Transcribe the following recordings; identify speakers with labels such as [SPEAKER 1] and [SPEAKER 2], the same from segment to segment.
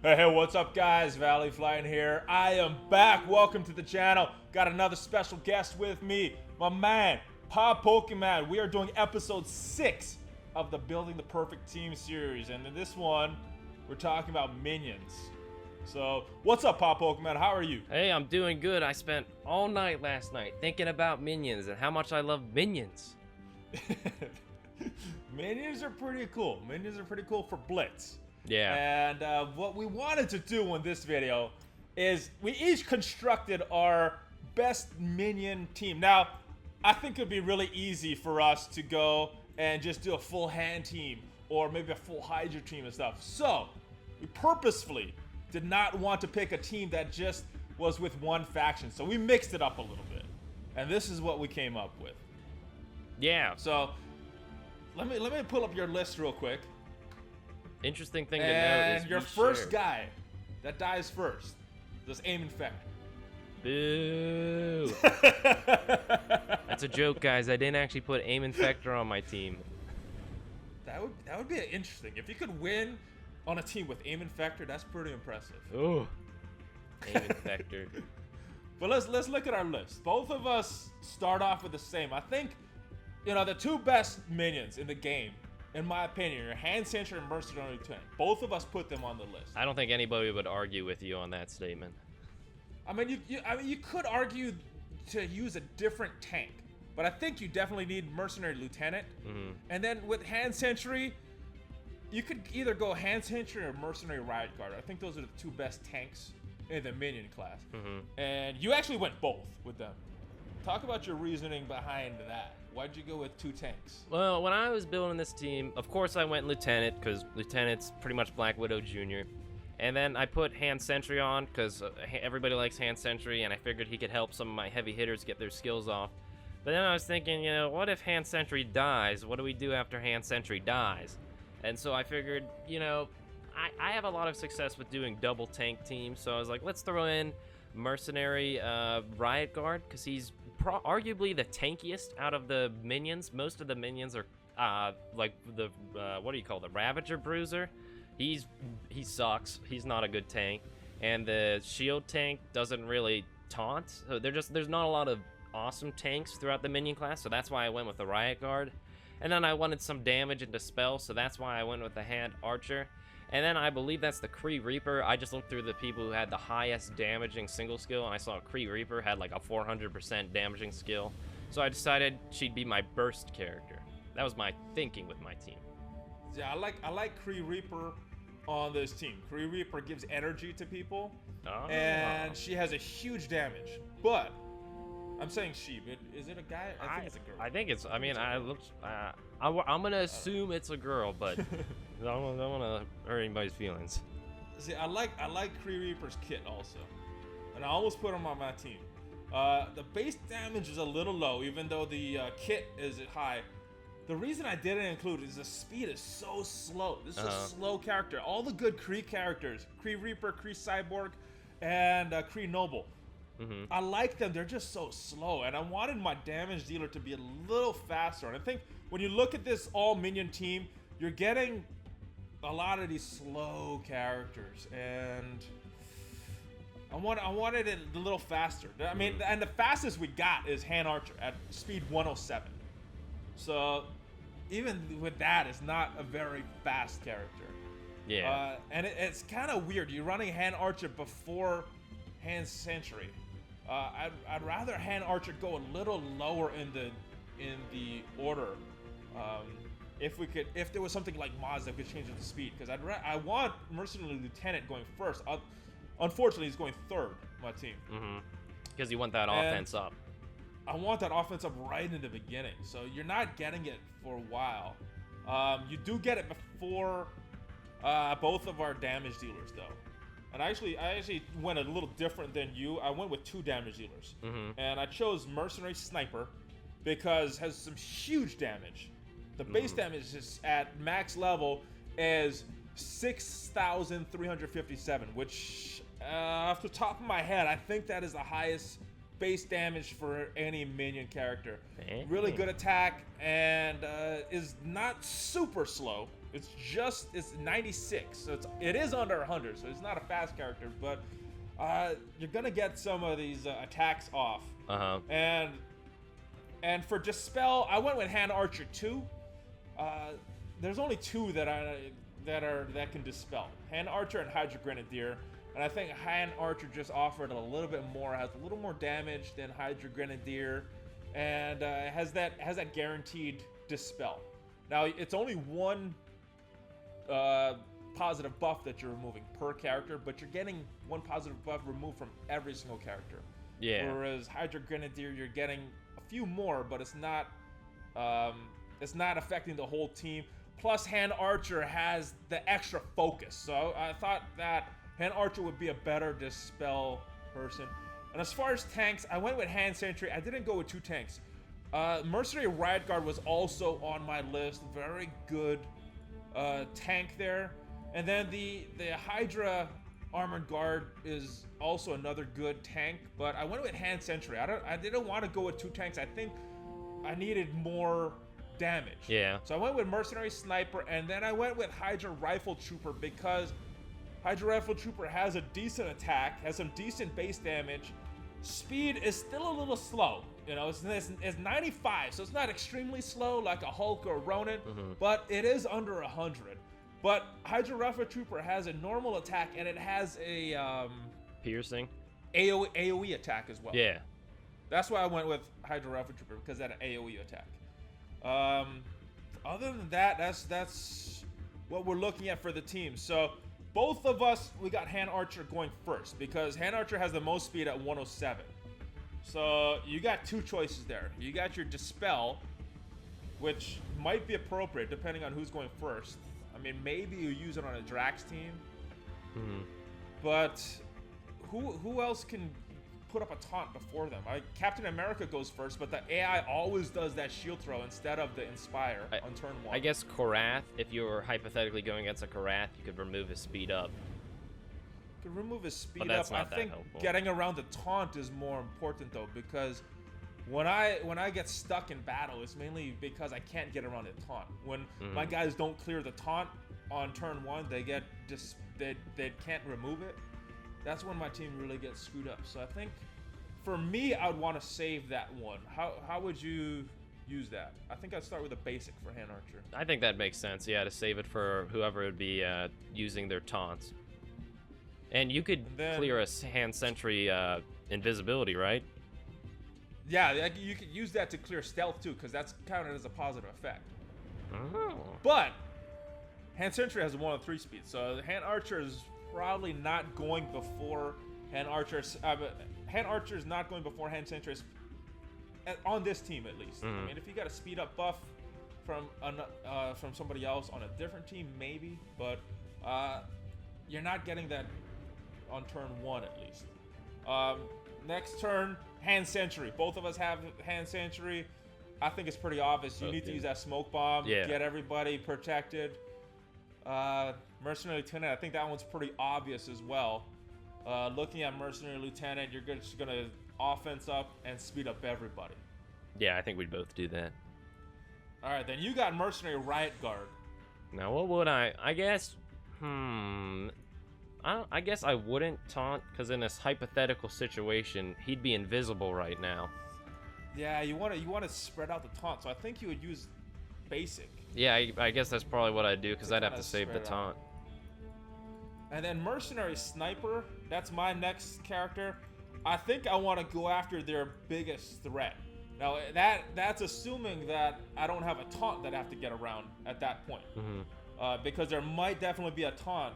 [SPEAKER 1] Hey, what's up, guys? Valley Flying here. I am back. Welcome to the channel. Got another special guest with me, my man, Pa Pokeman. We are doing episode 6 of the Building the Perfect Team series, and in this one, we're talking about minions. So, what's up, Pa Pokeman? How are you?
[SPEAKER 2] Hey, I'm doing good. I spent all night last night thinking about minions and how much I love minions.
[SPEAKER 1] Minions are pretty cool. Minions are pretty cool for Blitz.
[SPEAKER 2] Yeah.
[SPEAKER 1] And what we wanted to do in this video is we each constructed our best minion team. Now, I think it'd be really easy for us to go and just do a full hand team or maybe a full Hydra team and stuff. So, we purposefully did not want to pick a team that just was with one faction. So we mixed it up a little bit. And this is what we came up with.
[SPEAKER 2] Yeah.
[SPEAKER 1] So, let me pull up your list real quick.
[SPEAKER 2] Interesting thing to note is
[SPEAKER 1] And your first guy that dies first, does aim infect.
[SPEAKER 2] Boo. That's a joke, guys. I didn't actually put aim infector on my team.
[SPEAKER 1] That would be interesting. If you could win on a team with aim infector, that's pretty impressive.
[SPEAKER 2] Ooh. Aim infector.
[SPEAKER 1] But let's look at our list. Both of us start off with the same. I think, the two best minions in the game, in my opinion, are Hand Sentry and Mercenary Lieutenant. Both of us put them on the list.
[SPEAKER 2] I don't think anybody would argue with you on that statement.
[SPEAKER 1] I mean, you could argue to use a different tank, but I think you definitely need Mercenary Lieutenant.
[SPEAKER 2] Mm-hmm.
[SPEAKER 1] And then with Hand Sentry, you could either go Hand Sentry or Mercenary Riot Guard. I think those are the two best tanks in the minion class.
[SPEAKER 2] Mm-hmm.
[SPEAKER 1] And you actually went both with them. Talk about your reasoning behind that. Why'd you go with two tanks?
[SPEAKER 2] Well, when I was building this team, of course I went Lieutenant, because Lieutenant's pretty much Black Widow Jr. And then I put Hand Sentry on, because everybody likes Hand Sentry, and I figured he could help some of my heavy hitters get their skills off. But then I was thinking, what if Hand Sentry dies? What do we do after Hand Sentry dies? And so I figured, I have a lot of success with doing double tank teams, so I was like, let's throw in Mercenary Riot Guard, because he's arguably the tankiest out of the minions. Most of the minions are like the the Ravager Bruiser. He sucks. He's not a good tank. And the shield tank doesn't really taunt. So there's not a lot of awesome tanks throughout the minion class, so that's why I went with the Riot Guard. And then I wanted some damage and dispel, so that's why I went with the Hand Archer. And then I believe that's the Kree Reaper. I just looked through the people who had the highest damaging single skill, and I saw Kree Reaper had like a 400% damaging skill. So I decided she'd be my burst character. That was my thinking with my team.
[SPEAKER 1] Yeah, I like Kree Reaper on this team. Kree Reaper gives energy to people, and she has a huge damage. But I'm saying she. Is it a guy? I think it's a girl.
[SPEAKER 2] I think it's. I mean, I'm gonna assume it's a girl, but I don't want to hurt anybody's feelings.
[SPEAKER 1] See, I like Kree Reaper's kit also, and I almost put him on my team. The base damage is a little low, even though the kit is high. The reason I didn't include it is the speed is so slow. This is a slow character. All the good Kree characters, Kree Reaper, Kree Cyborg, and Kree Noble.
[SPEAKER 2] Mm-hmm.
[SPEAKER 1] I like them. They're just so slow, and I wanted my damage dealer to be a little faster. And I think when you look at this all minion team, you're getting a lot of these slow characters, and I wanted it a little faster. I mean, and the fastest we got is Hand Archer at speed 107. So even with that, it's not a very fast character.
[SPEAKER 2] Yeah.
[SPEAKER 1] And it's kind of weird. You're running Hand Archer before Hand Sentry. I'd rather Hand Archer go a little lower in the order. If there was something like mods that could change the speed, because I want Mercenary Lieutenant going first. Unfortunately, he's going third. My team.
[SPEAKER 2] Because you want that offense up.
[SPEAKER 1] I want that offense up right in the beginning. So you're not getting it for a while. You do get it before both of our damage dealers, though. And I actually went a little different than you. I went with two damage dealers. And I chose Mercenary Sniper because it has some huge damage. The base damage is at max level is 6,357, which off the top of my head, I think that is the highest base damage for any minion character. Really good attack, and is not super slow. It's 96, so it is under 100, so it's not a fast character, but you're gonna get some of these attacks off. And for Dispel, I went with Hand Archer 2. There's only 2 that can Dispel: Hand Archer and Hydra Grenadier. And I think Hand Archer just offered a little bit more, has a little more damage than Hydra Grenadier, and has that guaranteed Dispel. Now it's only one positive buff that you're removing per character, but you're getting one positive buff removed from every single character.
[SPEAKER 2] Yeah.
[SPEAKER 1] Whereas Hydra Grenadier, you're getting a few more, but it's not affecting the whole team. Plus, Hand Archer has the extra focus, so I thought that Hand Archer would be a better Dispel person. And as far as tanks, I went with Hand Sentry. I didn't go with 2 tanks. Mercenary Riot Guard was also on my list. Very good tank there. And then the Hydra Armored Guard is also another good tank. But I went with Hand Sentry. I didn't want to go with 2 tanks. I think I needed more damage.
[SPEAKER 2] Yeah.
[SPEAKER 1] So I went with Mercenary Sniper, and then I went with Hydra Rifle Trooper because Hydra Rifle Trooper has a decent attack, has some decent base damage. Speed is still a little slow. You know, it's 95, so it's not extremely slow like a Hulk or a Ronin, but it is under 100. But Hydra Rifle Trooper has a normal attack, and it has a
[SPEAKER 2] piercing
[SPEAKER 1] AoE attack as well.
[SPEAKER 2] Yeah.
[SPEAKER 1] That's why I went with Hydra Rifle Trooper, because that AoE attack. Other than that, that's what we're looking at for the team. So both of us, we got Hand Archer going first because Hand Archer has the most speed at 107. So you got 2 choices there. You got your Dispel, which might be appropriate depending on who's going first. I mean, maybe you use it on a Drax team. But who else can put up a taunt before them? Captain America goes first, but the AI always does that shield throw instead of the Inspire on turn 1.
[SPEAKER 2] I guess Korath, if you were hypothetically going against a Korath, you could remove his speed up.
[SPEAKER 1] You could remove his speed
[SPEAKER 2] But that's
[SPEAKER 1] up.
[SPEAKER 2] not
[SPEAKER 1] I
[SPEAKER 2] that
[SPEAKER 1] think
[SPEAKER 2] helpful.
[SPEAKER 1] getting around the taunt is more important though, because when I get stuck in battle, it's mainly because I can't get around the taunt. When my guys don't clear the taunt on turn 1, they can't remove it. That's when my team really gets screwed up. So I think, for me, I would want to save that one. How would you use that? I think I'd start with a basic for Hand Archer.
[SPEAKER 2] I think that makes sense, yeah, to save it for whoever would be using their taunts. And you could clear a Hand Sentry invisibility, right?
[SPEAKER 1] Yeah, you could use that to clear stealth too, because that's counted as a positive effect.
[SPEAKER 2] Oh.
[SPEAKER 1] But Hand Sentry has a 103 speed, so Hand Archer is probably not going before Hand Archer. Hand Archer is not going before Hand Sentry on this team, at least. I mean, if you got a speed up buff from somebody else on a different team, maybe, but you're not getting that on turn 1 at least. Next turn, Hand Sentry. Both of us have Hand Sentry. I think it's pretty obvious. You need to use that smoke bomb, get everybody protected. Mercenary Lieutenant, I think that one's pretty obvious as well. Looking at Mercenary Lieutenant, you're just going to offense up and speed up everybody.
[SPEAKER 2] Yeah, I think we'd both do that.
[SPEAKER 1] All right, then you got Mercenary Riot Guard.
[SPEAKER 2] Now, what would I guess, I guess I wouldn't taunt, because in this hypothetical situation, he'd be invisible right now.
[SPEAKER 1] Yeah, you want to spread out the taunt, so I think you would use basic.
[SPEAKER 2] Yeah, I guess that's probably what I'd do, because I'd have to save the taunt.
[SPEAKER 1] And then Mercenary Sniper, that's my next character. I think I want to go after their biggest threat. Now, that's assuming that I don't have a taunt that I have to get around at that point. Because there might definitely be a taunt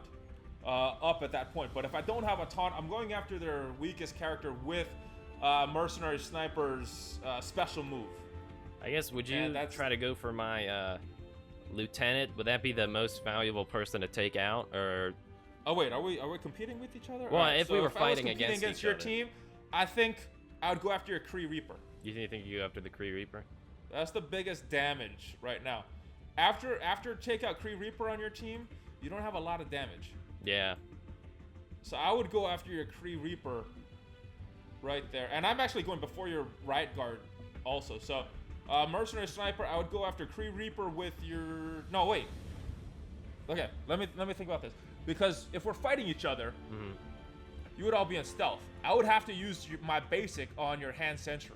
[SPEAKER 1] up at that point. But if I don't have a taunt, I'm going after their weakest character with Mercenary Sniper's special move.
[SPEAKER 2] I guess, would you try to go for my lieutenant? Would that be the most valuable person to take out, or?
[SPEAKER 1] Oh wait, are we competing with each other?
[SPEAKER 2] Well, if we were fighting
[SPEAKER 1] against your team, I think I would go after your Kree Reaper.
[SPEAKER 2] You think you go after the Kree Reaper?
[SPEAKER 1] That's the biggest damage right now. After take out Kree Reaper on your team, you don't have a lot of damage.
[SPEAKER 2] Yeah.
[SPEAKER 1] So I would go after your Kree Reaper right there. And I'm actually going before your Riot Guard also. So Mercenary Sniper, I would go after Kree Reaper with your... No, wait. Okay, let me think about this. Because if we're fighting each other, you would all be in stealth. I would have to use my basic on your hand sentry.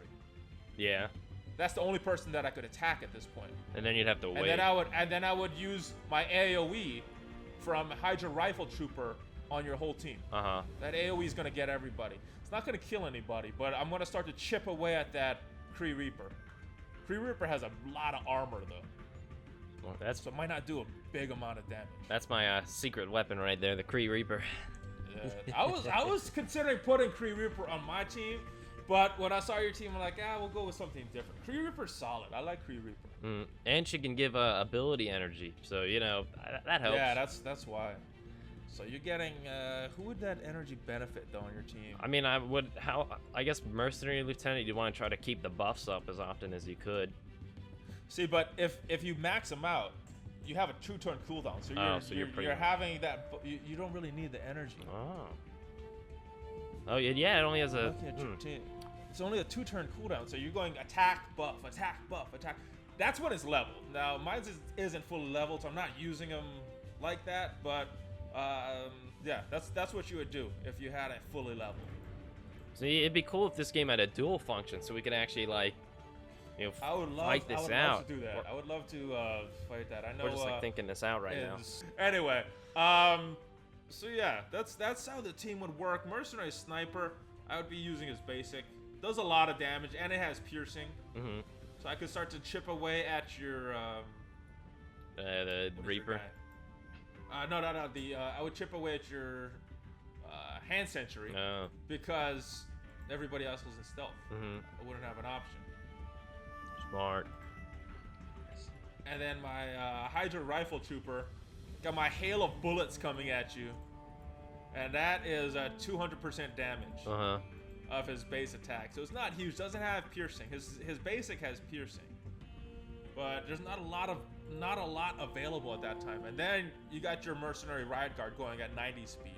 [SPEAKER 2] Yeah.
[SPEAKER 1] That's the only person that I could attack at this point.
[SPEAKER 2] And then you'd have to wait.
[SPEAKER 1] And then I would use my AoE from Hydra Rifle Trooper on your whole team. That AoE is gonna get everybody. It's not gonna kill anybody, but I'm gonna start to chip away at that Kree Reaper. Kree Reaper has a lot of armor though.
[SPEAKER 2] Well,
[SPEAKER 1] so it might not do a big amount of damage.
[SPEAKER 2] That's my secret weapon right there, the Kree Reaper.
[SPEAKER 1] Yeah, I was considering putting Kree Reaper on my team, but when I saw your team, I'm like, we'll go with something different. Kree Reaper's solid. I like Kree Reaper.
[SPEAKER 2] And she can give ability energy, so you know that helps.
[SPEAKER 1] Yeah, that's why. So you're getting who would that energy benefit though on your team?
[SPEAKER 2] I mean, I guess Mercenary Lieutenant, you want to try to keep the buffs up as often as you could.
[SPEAKER 1] See, but if you max them out, you have a 2-turn cooldown, so you're having that. You don't really need the energy.
[SPEAKER 2] Oh yeah, it only has a.
[SPEAKER 1] It's only a 2-turn cooldown, so you're going attack, buff, attack, buff, attack. That's when it's leveled. Now mine isn't fully leveled, so I'm not using them like that. But yeah, that's what you would do if you had it fully leveled.
[SPEAKER 2] See, it'd be cool if this game had a dual function, so we could actually like. You know, fight this out.
[SPEAKER 1] Love to do that. I would love to fight that. I know.
[SPEAKER 2] We're just like thinking this out right now.
[SPEAKER 1] Anyway, so yeah, that's how the team would work. Mercenary Sniper, I would be using as basic. Does a lot of damage and it has piercing. So I could start to chip away at your
[SPEAKER 2] the Reaper.
[SPEAKER 1] No. I would chip away at your hand sentry because everybody else was in stealth. I wouldn't have an option.
[SPEAKER 2] Smart.
[SPEAKER 1] And then my Hydra Rifle Trooper got my hail of bullets coming at you, and that is 200% damage of his base attack. So it's not huge. Doesn't have piercing. His basic has piercing, but there's not a lot available at that time. And then you got your Mercenary Riot Guard going at 90 speed.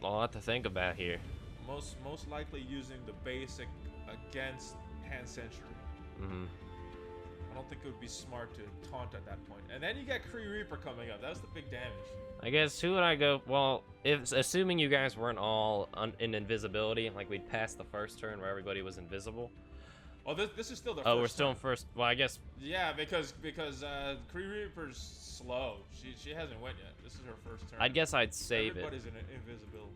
[SPEAKER 2] A lot to think about here.
[SPEAKER 1] Most likely using the basic against hand sentry. I don't think it would be smart to taunt at that point. And then you got Kree Reaper coming up. That's the big damage.
[SPEAKER 2] I guess who would I go? Well, assuming you guys weren't all in invisibility, like we'd passed the first turn where everybody was invisible.
[SPEAKER 1] Oh, this is still the first.
[SPEAKER 2] Oh, we're still in first. Well, I guess.
[SPEAKER 1] Yeah, because Kree Reaper's slow. She hasn't went yet. This is her first turn.
[SPEAKER 2] I guess I'd save
[SPEAKER 1] Everybody's in invisibility.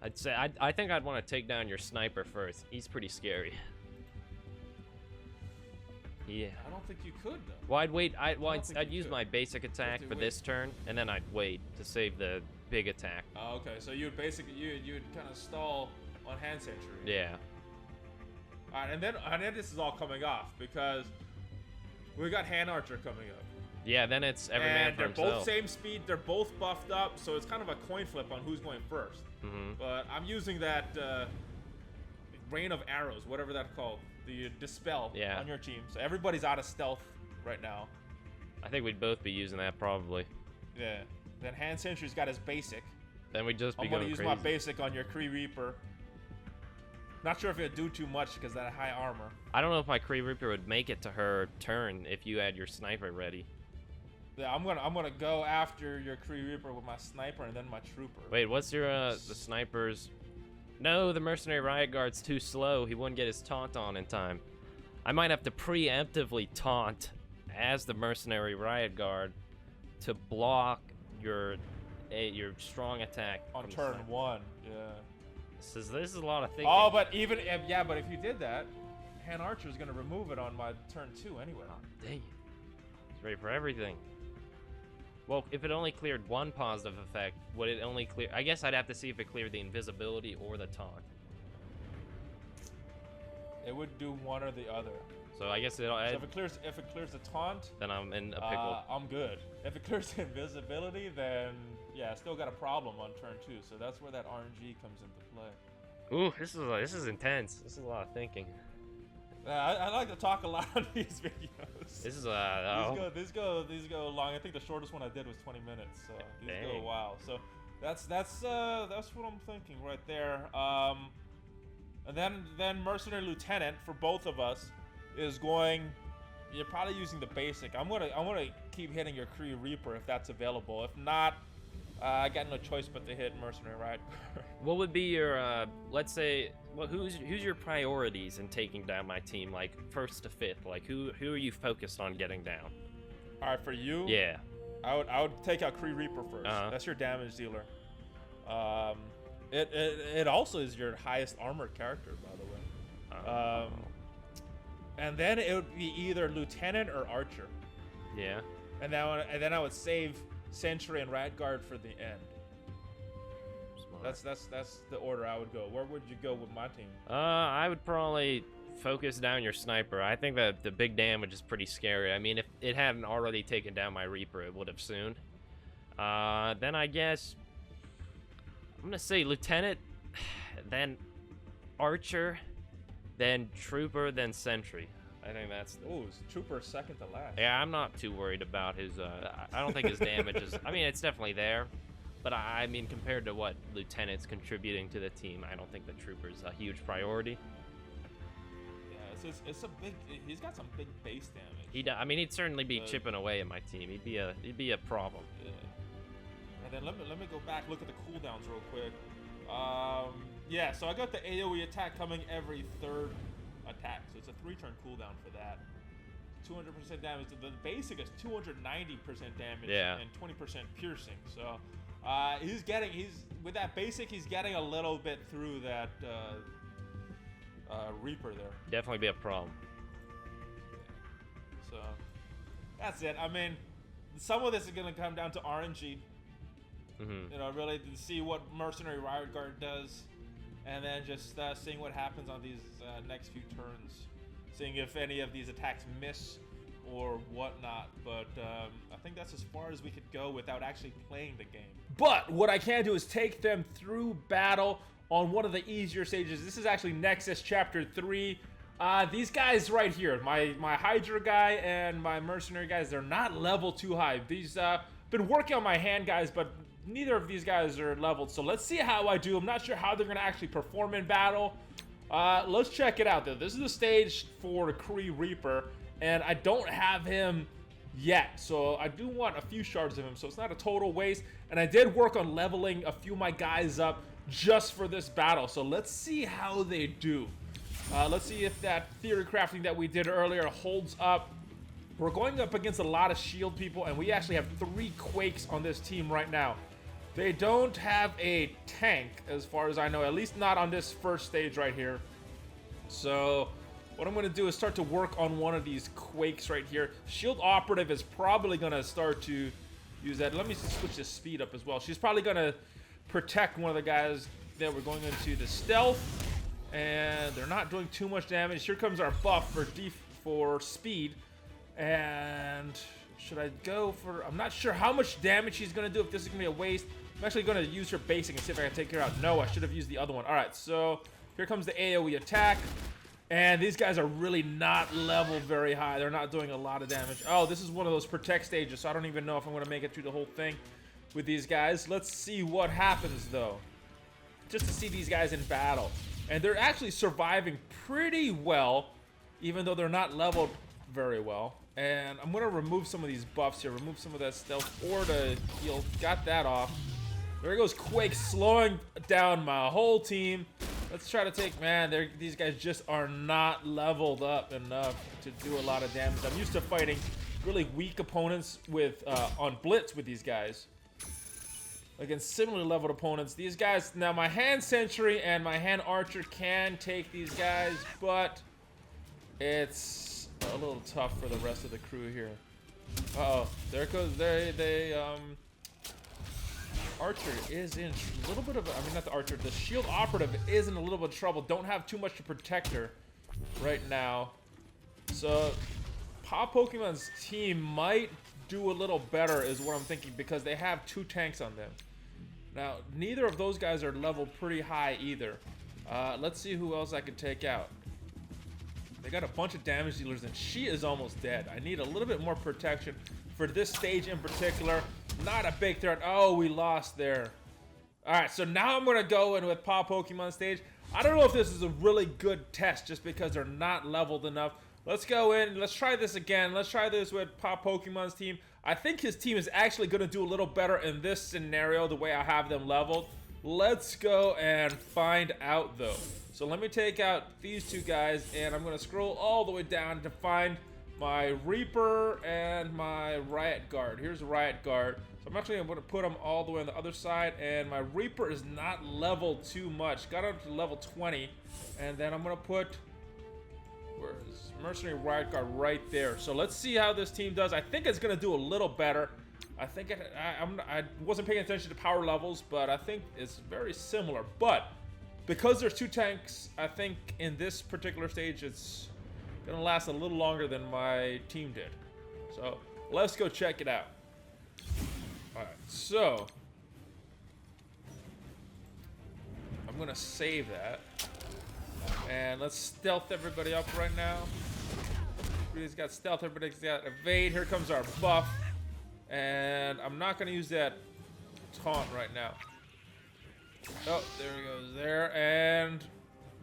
[SPEAKER 2] I'd say I think I'd want to take down your sniper first. He's pretty scary. Yeah.
[SPEAKER 1] I don't think you could though.
[SPEAKER 2] Well, I'd wait. I'd use my basic attack for this turn, and then I'd wait to save the big attack.
[SPEAKER 1] Oh, okay. So you'd basically you'd kind of stall on hand sentry.
[SPEAKER 2] Yeah.
[SPEAKER 1] All right, and then this is all coming off because we got hand archer coming up.
[SPEAKER 2] Yeah. Then it's every man for himself.
[SPEAKER 1] They're both same speed. They're both buffed up, so it's kind of a coin flip on who's going first. But I'm using that rain of arrows, whatever that's called. The dispel on your team, so everybody's out of stealth right now.
[SPEAKER 2] I think we'd both be using that probably.
[SPEAKER 1] Yeah. Then hand sentry's got his basic.
[SPEAKER 2] Then we'd just be
[SPEAKER 1] I'm
[SPEAKER 2] going
[SPEAKER 1] gonna use
[SPEAKER 2] crazy.
[SPEAKER 1] my basic on your Kree Reaper. Not sure if it'd do too much because that high armor.
[SPEAKER 2] I don't know if my Kree Reaper would make it to her turn if you had your sniper ready.
[SPEAKER 1] Yeah, I'm gonna go after your Kree Reaper with my sniper and then my trooper.
[SPEAKER 2] Wait, what's your the sniper's? No, the Mercenary Riot Guard's too slow. He wouldn't get his taunt on in time. I might have to preemptively taunt as the Mercenary Riot Guard to block your strong attack
[SPEAKER 1] on turn 1. Yeah.
[SPEAKER 2] This is a lot of thinking.
[SPEAKER 1] Oh, but but if you did that, hand archer's gonna remove it on my turn 2 anyway.
[SPEAKER 2] Oh, dang it! It's ready for everything. Well, if it only cleared one positive effect, would it only clear? I guess I'd have to see if it cleared the invisibility or the taunt.
[SPEAKER 1] It would do one or the other.
[SPEAKER 2] So I guess
[SPEAKER 1] so if it clears the taunt,
[SPEAKER 2] then I'm in a pickle.
[SPEAKER 1] I'm good. If it clears the invisibility, then yeah, I still got a problem on turn 2. So that's where that RNG comes into play.
[SPEAKER 2] Ooh, this is intense. This is a lot of thinking.
[SPEAKER 1] I like to talk a lot on these videos.
[SPEAKER 2] This is
[SPEAKER 1] these go long. I think the shortest one I did was 20 minutes. So these go a while. So that's what I'm thinking right there. And then Mercenary Lieutenant for both of us is going. You're probably using the basic. I'm gonna keep hitting your Kree Reaper if that's available. If not, I got no choice but to hit Mercenary, right?
[SPEAKER 2] What would be your, let's say, well, who's your priorities in taking down my team, like first to fifth? Like who are you focused on getting down?
[SPEAKER 1] All right, for you.
[SPEAKER 2] Yeah.
[SPEAKER 1] I would take out Kree Reaper first. That's your damage dealer. It also is your highest armored character, by the way. And then it would be either Lieutenant or Archer.
[SPEAKER 2] Yeah.
[SPEAKER 1] And then I would save Sentry and Radguard for the end.
[SPEAKER 2] Smart.
[SPEAKER 1] That's the order I would go. Where would you go with my team?
[SPEAKER 2] I would probably focus down your sniper. I think that the big damage is pretty scary. I mean, if it hadn't already taken down my Reaper, it would have soon. Then I guess I'm gonna say Lieutenant, then Archer, then Trooper, then Sentry. I think that's the...
[SPEAKER 1] Ooh, Trooper second to last.
[SPEAKER 2] Yeah, I'm not too worried about his, I don't think his damage is... I mean, it's definitely there, but I mean, compared to what Lieutenant's contributing to the team, I don't think the Trooper's a huge priority.
[SPEAKER 1] Yeah, it's a big... He's got some big base damage.
[SPEAKER 2] I mean, he'd certainly be chipping away at my team. He'd be a problem.
[SPEAKER 1] Yeah. And then let me go back, look at the cooldowns real quick. Yeah, so I got the Aoe attack coming every third attack, so it's a 3-turn cooldown for that. 200% damage. The basic is 290% damage and 20% piercing. So with that basic, he's getting a little bit through that Reaper there.
[SPEAKER 2] Definitely be a problem.
[SPEAKER 1] So that's it. I mean, some of this is gonna come down to RNG. You know, really to see what Mercenary Riot Guard does, and then just seeing what happens on these next few turns, seeing if any of these attacks miss or whatnot. But I think that's as far as we could go without actually playing the game. But what I can do is take them through battle on one of the easier stages. This is actually Nexus Chapter 3. These guys right here, my Hydra guy and my Mercenary guys, they're not level too high. These been working on my hand guys, but neither of these guys are leveled, so let's see how I do. I'm not sure how they're going to actually perform in battle. Let's check it out, though. This is the stage for Kree Reaper, and I don't have him yet, so I do want a few shards of him, so it's not a total waste. And I did work on leveling a few of my guys up just for this battle, so let's see how they do. Let's see if that theory crafting that we did earlier holds up. We're going up against a lot of shield people, and we actually have 3 Quakes on this team right now. They don't have a tank, as far as I know, at least not on this first stage right here. So what I'm going to do is start to work on one of these Quakes right here. Shield Operative is probably going to start to use that. Let me switch the speed up as well. She's probably going to protect one of the guys that we're going into the stealth, and they're not doing too much damage. Here comes our buff for speed. And should I go for... I'm not sure how much damage she's going to do, if this is going to be a waste. I'm actually going to use her basic and see if I can take her out. No, I should have used the other one. All right, so here comes the Aoe attack. And these guys are really not leveled very high. They're not doing a lot of damage. Oh, this is one of those protect stages, so I don't even know if I'm going to make it through the whole thing with these guys. Let's see what happens, though. Just to see these guys in battle. And they're actually surviving pretty well, even though they're not leveled very well. And I'm going to remove some of these buffs here. Remove some of that stealth or to heal. Got that off. There goes Quake, slowing down my whole team. Let's try to take... Man, these guys just are not leveled up enough to do a lot of damage. I'm used to fighting really weak opponents with on Blitz with these guys. Against similarly leveled opponents. These guys... Now, my Hand Sentry and my Hand Archer can take these guys, but it's a little tough for the rest of the crew here. Uh-oh. There goes... Archer is in a little bit of... I mean, not the Archer. The Shield Operative is in a little bit of trouble. Don't have too much to protect her right now. So, Pa Pokemon's team might do a little better is what I'm thinking, because they have 2 tanks on them. Now, neither of those guys are leveled pretty high either. Let's see who else I can take out. They got a bunch of damage dealers, and she is almost dead. I need a little bit more protection for this stage in particular. Not a big threat. Oh, we lost there. All right, so now I'm going to go in with Pa Pokemon stage. I don't know if this is a really good test just because they're not leveled enough. Let's go in. Let's try this again. Let's try this with Pa Pokemon's team. I think his team is actually going to do a little better in this scenario, the way I have them leveled. Let's go and find out, though. So let me take out these two guys, and I'm going to scroll all the way down to find my Reaper and my Riot Guard. Here's a Riot Guard. So I'm actually going to put them all the way on the other side, and my Reaper is not leveled too much. Got up to level 20, and then I'm going to put... Where's Mercenary Riot Guard right there. So let's see how this team does. I think it's going to do a little better. I think I wasn't paying attention to power levels, but I think it's very similar. But because there's 2 tanks, I think in this particular stage it's going to last a little longer than my team did. So let's go check it out. Alright, so I'm going to save that. And let's stealth everybody up right now. Everybody's got stealth, everybody's got evade. Here comes our buff. And I'm not going to use that taunt right now. Oh, there he goes there. And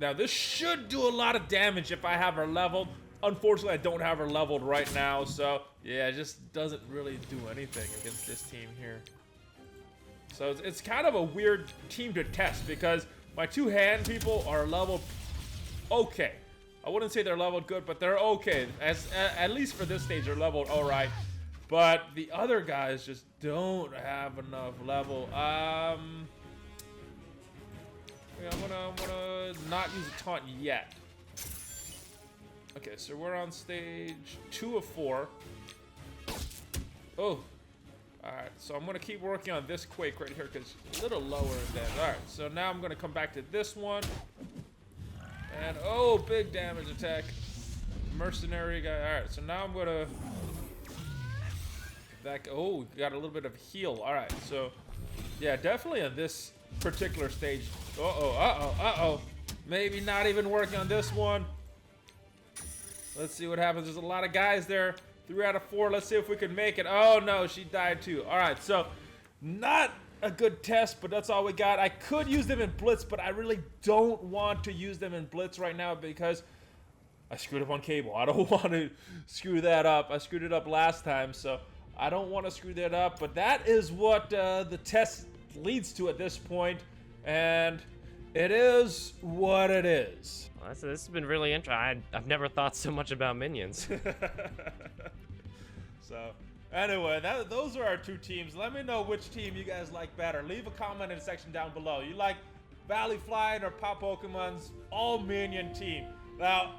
[SPEAKER 1] now this should do a lot of damage if I have her leveled. Unfortunately, I don't have her leveled right now. So, yeah, it just doesn't really do anything against this team here. So it's kind of a weird team to test because my 2 hand people are leveled okay. I wouldn't say they're leveled good, but they're okay. At least for this stage, they're leveled all right. But the other guys just don't have enough level. Yeah, I'm gonna not use a taunt yet. Okay, so we're on stage 2 of 4. Oh. Alright, so I'm gonna keep working on this Quake right here because it's a little lower than that. Alright, so now I'm gonna come back to this one. And oh, big damage attack. Mercenary guy. Alright, so now I'm gonna oh, got a little bit of heal. Alright, so yeah, definitely on this particular stage. Uh-oh. Maybe not even working on this one. Let's see what happens. There's a lot of guys there. 3 out of 4. Let's see if we can make it. Oh no, she died too. Alright, so not a good test, but that's all we got. I could use them in Blitz, but I really don't want to use them in Blitz right now because I screwed up on cable. I don't want to screw that up. I screwed it up last time, so I don't want to screw that up. But that is what the test leads to at this point, and it is what it is.
[SPEAKER 2] Well, this has been really interesting. I've never thought so much about minions.
[SPEAKER 1] So anyway, those are our 2 teams. Let me know which team you guys like better. Leave a comment in the section down below. You like Valley Flying or Pa Pokemon's all Minion team? Now,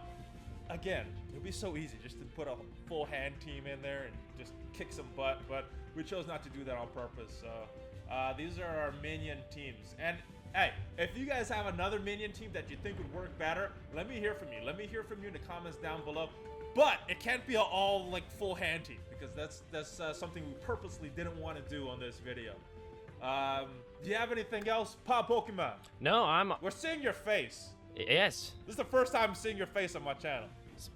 [SPEAKER 1] again, it would be so easy just to put a full hand team in there and just kick some butt, but we chose not to do that on purpose. So these are our Minion teams. And hey, if you guys have another Minion team that you think would work better, let me hear from you. Let me hear from you in the comments down below. But it can't be all like full hand team because that's something we purposely didn't want to do on this video. Do you have anything else, Pa Pokeman?
[SPEAKER 2] No,
[SPEAKER 1] We're seeing your face.
[SPEAKER 2] Yes.
[SPEAKER 1] This is the first time I'm seeing your face on my channel.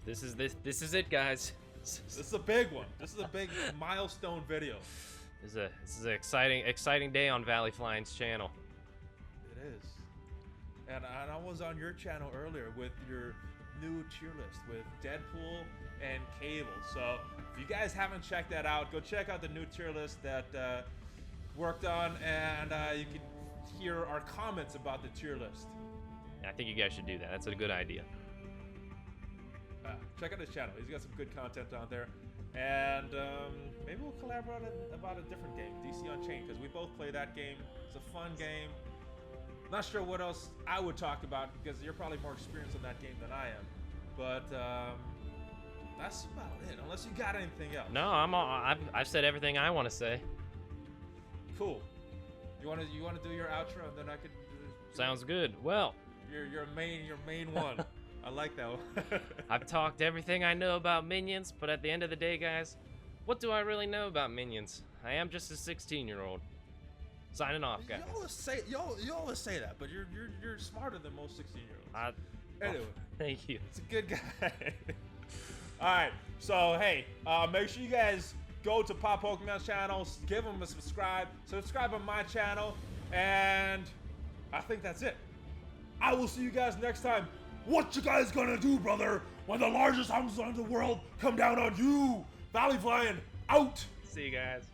[SPEAKER 2] This is it, guys.
[SPEAKER 1] This is a big one. This is a big milestone video.
[SPEAKER 2] This is an exciting day on Valley Flying's channel.
[SPEAKER 1] It is. And I was on your channel earlier with your new tier list with Deadpool and Cable. So if you guys haven't checked that out, go check out the new tier list that worked on, and you can hear our comments about the tier list.
[SPEAKER 2] I think you guys should do that. That's a good idea.
[SPEAKER 1] Check out his channel. He's got some good content on there. And maybe we'll collaborate about a different game, DC Unchained, because we both play that game. It's a fun game. Not sure what else I would talk about because you're probably more experienced in that game than I am. But that's about it, unless you got anything else.
[SPEAKER 2] No, I've said everything I want to say.
[SPEAKER 1] Cool. You want to do your outro, and then I could.
[SPEAKER 2] Sounds good. Well,
[SPEAKER 1] your main one. I like that one.
[SPEAKER 2] I've talked everything I know about Minions, but at the end of the day, guys, what do I really know about Minions? I am just a 16-year-old. Signing off, guys.
[SPEAKER 1] You always say that, but you're smarter than most 16-year-olds. Anyway,
[SPEAKER 2] thank you.
[SPEAKER 1] It's a good guy. All right, so hey, make sure you guys go to Pa Pokeman's channel, give him a subscribe on my channel, and I think that's it. I will see you guys next time. What you guys gonna do, brother, when the largest houses in the world come down on you? Valley Flying out.
[SPEAKER 2] See you guys.